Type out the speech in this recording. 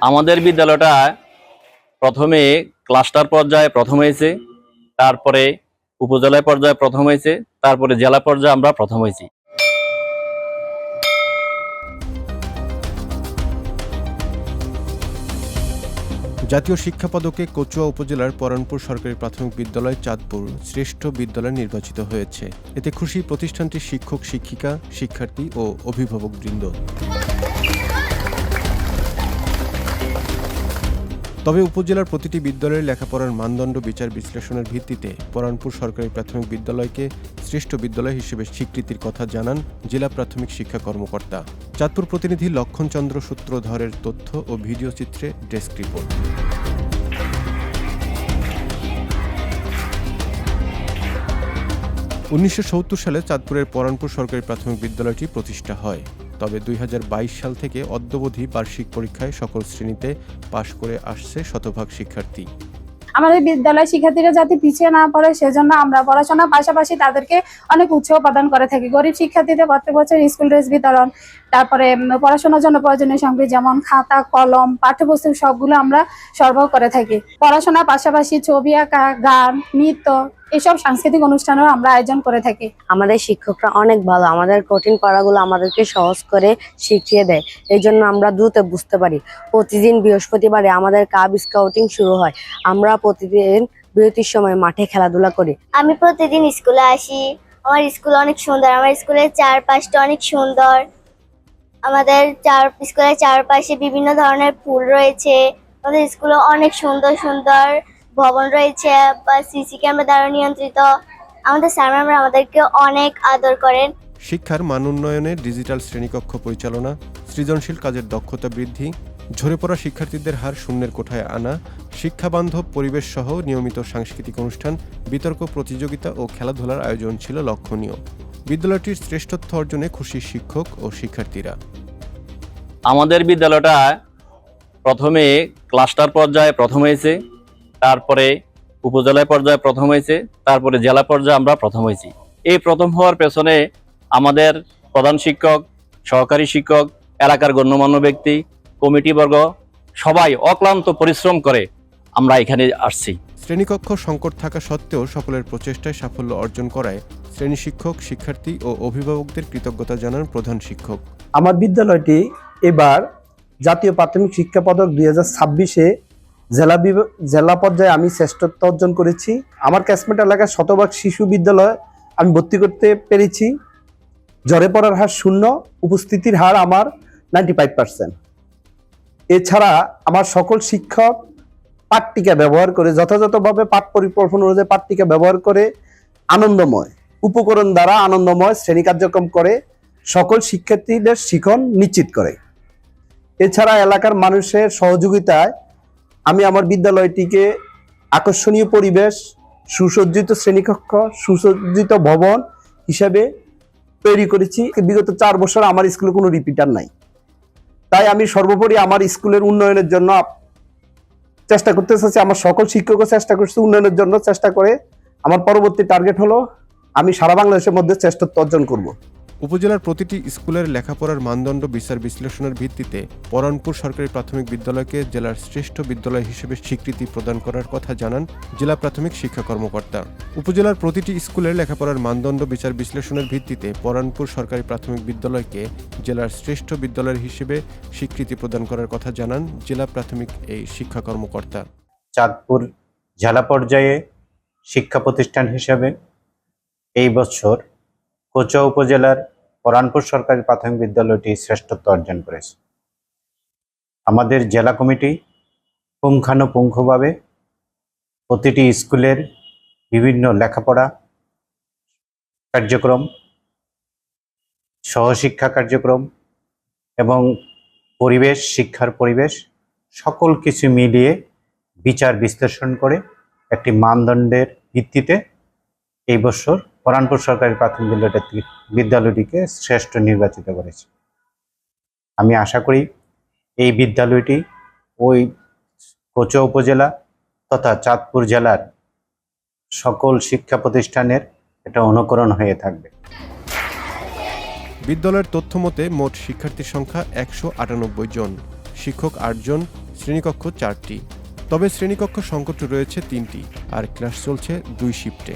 আমাদের বিদ্যালয়টা প্রথমে ক্লাস্টার পর্যায়ে প্রথম হয়েছে, তারপরে উপজেলা পর্যায়ে প্রথম হয়েছে, তারপরে জেলা পর্যায়ে আমরা প্রথম হয়েছি। জাতীয় শিক্ষা পদকে কচুয়া উপজেলার পরানপুর সরকারি প্রাথমিক বিদ্যালয় চাঁদপুর শ্রেষ্ঠ বিদ্যালয় নির্বাচিত হয়েছে। এতে খুশি প্রতিষ্ঠানটির শিক্ষক, শিক্ষিকা, শিক্ষার্থী ও অভিভাবকবৃন্দ। তবে উপজেলার প্রতিটি বিদ্যালয়ের লেখাপড়ার মানদণ্ড বিচার বিশ্লেষণের ভিত্তিতে পরানপুর সরকারি প্রাথমিক বিদ্যালয়কে শ্রেষ্ঠ বিদ্যালয় হিসেবে স্বীকৃতির কথা জানান জেলা প্রাথমিক শিক্ষা কর্মকর্তা। চাঁদপুর প্রতিনিধি লক্ষণ চন্দ্র সূত্রধরের তথ্য ও ভিডিও চিত্রে ডেস্ক রিপোর্ট। 1970 সালে চাঁদপুরের পরানপুর সরকারি প্রাথমিক বিদ্যালয়টি প্রতিষ্ঠা হয়। তবে 2022 সাল থেকে অদ্যাবধি বার্ষিক পরীক্ষায় সকল শ্রেণীতে পাশ করে আসছে শতভাগ শিক্ষার্থী। আমাদের বিদ্যালয় শিক্ষার্থীরা যাতে পিছিয়ে না পড়ে সেজন্য আমরা পড়াশোনার পাশাপাশি তাদেরকে অনেক উৎসাহ প্রদান করে থাকি। গরিব শিক্ষার্থীদের প্রত্যেক বছর স্কুল ড্রেস বিতরণ, তারপরে পড়াশোনার জন্য প্রয়োজনীয় সামগ্রী যেমন খাতা, কলম, পাঠ্যপুস্তক সবগুলো আমরা সরবরাহ করে থাকি। পড়াশোনার পাশাপাশি ছবি আঁকা, গান, নৃত্য এসব সাংস্কৃতিক অনুষ্ঠানও আমরা আয়োজন করে থাকি। আমাদের শিক্ষকরা অনেক ভালো, আমাদের কঠিন পড়াগুলো আমাদেরকে সহজ করে শিখিয়ে দেয়, এই জন্য আমরা দ্রুত বুঝতে পারি। প্রতিদিন বৃহস্পতিবারে আমাদের কাব স্কাউটিং শুরু হয়। আমরা প্রতিদিন বিরতির সময় মাঠে খেলাধুলা করি। আমি প্রতিদিন স্কুলে আসি। আমার স্কুল অনেক সুন্দর, আমার স্কুলের চারপাশটা অনেক সুন্দর। আমাদের স্কুলের চারপাশে বিভিন্ন ধরনের ফুল রয়েছে। আমাদের স্কুলে অনেক সুন্দর সুন্দর ভবন রয়েছে বা সিসি ক্যামেরা দ্বারা নিয়ন্ত্রিত। আমাদের স্যার ম্যামরা আমাদেরকে অনেক আদর করেন। শিক্ষার মান উন্নয়নে ডিজিটাল শ্রেণীকক্ষ পরিচালনা, সৃজনশীল কাজের দক্ষতা বৃদ্ধি, ঝরে পড়া শিক্ষার্থীদের হার শূন্যের কোঠায় আনা, শিক্ষাবান্ধব পরিবেশ সহ নিয়মিত সাংস্কৃতিক অনুষ্ঠান, বিতর্ক প্রতিযোগিতা ও খেলাধুলার আয়োজন ছিল লক্ষণীয়। বিদ্যালয়টির শ্রেষ্ঠত্ব অর্জনে খুশি শিক্ষক ও শিক্ষার্থীরা। আমাদের বিদ্যালয়টা প্রথমে ক্লাস্টার পর্যায়ে প্রথম হয়েছে, তারপরে উপজেলা পর্যায়ে প্রথম হয়েছে, তারপরে জেলা পর্যায়ে আমরা প্রথম হয়েছি। এই প্রথম হওয়ার পেছনে আমাদের প্রধান শিক্ষক, সহকারী শিক্ষক, এলাকার গণ্যমান্য ব্যক্তি, কমিটিবর্গ সবাই অক্লান্ত পরিশ্রম করে আমরা এখানে আসছি। শ্রেণীকক্ষ সংকট থাকা সত্ত্বেও সকলের প্রচেষ্টায় সাফল্য অর্জন করায় শ্রেণী শিক্ষক, শিক্ষার্থী ও অভিভাবকদের কৃতজ্ঞতা জানান প্রধান শিক্ষক। আমার বিদ্যালয়টি এবার জাতীয় প্রাথমিক শিক্ষা পদক 2026-এ জেলা পর্যায়ে আমি শ্রেষ্ঠত্ব অর্জন করেছি। আমার ক্যাসমেট এলাকার শতভাগ শিশু বিদ্যালয় আমি ভর্তি করতে পেরেছি। ঝরে পড়ার হার শূন্য, উপস্থিতির হার আমার 95%। এছাড়া আমার সকল শিক্ষক পাঠ্যিকা ব্যবহার করে যথাযথভাবে পাঠ পরিকল্পনা অনুযায়ী পাঠ্যিকা ব্যবহার করে আনন্দময় উপকরণ দ্বারা আনন্দময় শ্রেণী কার্যক্রম করে সকল শিক্ষার্থীদের শিখন নিশ্চিত করে। এছাড়া এলাকার মানুষের সহযোগিতায় আমি আমার বিদ্যালয়টিকে আকর্ষণীয় পরিবেশ, সুসজ্জিত শ্রেণীকক্ষ, সুসজ্জিত ভবন হিসেবে তৈরি করেছি। বিগত 4 বছর আমার স্কুলে কোনো রিপিটার নাই, তাই আমি সর্বোপরি আমার স্কুলের উন্নয়নের জন্য চেষ্টা করতে চাচ্ছি। আমার সকল শিক্ষকও চেষ্টা করছে উন্নয়নের জন্য, চেষ্টা করে আমার পরবর্তী টার্গেট হলো আমি সারা বাংলাদেশের মধ্যে শ্রেষ্ঠত্ব অর্জন করব। উপজেলার প্রতিটি স্কুলের লেখাপড়ার মানদণ্ড বিচার বিশ্লেষণের ভিত্তিতে পরানপুর সরকারি প্রাথমিক বিদ্যালয়কে জেলার শ্রেষ্ঠ বিদ্যালয় হিসেবে স্বীকৃতি প্রদান করার কথা জানান জেলা প্রাথমিক শিক্ষা কর্মকর্তা। উপজেলার প্রতিটি স্কুলের লেখাপড়ার মানদণ্ড বিচার বিশ্লেষণের ভিত্তিতে পরানপুর সরকারি প্রাথমিক বিদ্যালয়কে জেলার শ্রেষ্ঠ বিদ্যালয় হিসেবে স্বীকৃতি প্রদান করার কথা জানান জেলা প্রাথমিক এই শিক্ষা কর্মকর্তা। চাঁদপুর জেলা পর্যায়ে শিক্ষা প্রতিষ্ঠান হিসেবে এই বছর কচুয়া উপজেলার পরানপুর সরকারি প্রাথমিক বিদ্যালয়টি শ্রেষ্ঠত্ব অর্জন করেছে। আমাদের জেলা কমিটি পুঙ্খানুপুঙ্খভাবে প্রতিটি স্কুলের বিভিন্ন লেখাপড়া কার্যক্রম, সহশিক্ষা কার্যক্রম এবং পরিবেশ, শিক্ষার পরিবেশ সকল কিছু মিলিয়ে বিচার বিশ্লেষণ করে একটি মানদণ্ডের ভিত্তিতে এই বছর পরানপুর সরকারি প্রাথমিক বিদ্যালয়টিকে শ্রেষ্ঠ নির্বাচিত করেছে। আমি আশা করি এই বিদ্যালয়টি ওই কচুয়া উপজেলা তথা চাঁদপুর জেলার সকল শিক্ষা প্রতিষ্ঠানের এটা অনুকরণ হয়ে থাকবে। বিদ্যালয়ের তথ্য মতে মোট শিক্ষার্থীর সংখ্যা 198 জন, শিক্ষক 8 জন, শ্রেণীকক্ষ 4টি। তবে শ্রেণীকক্ষ সংকট রয়েছে 3টি আর ক্লাস চলছে 2 শিফটে।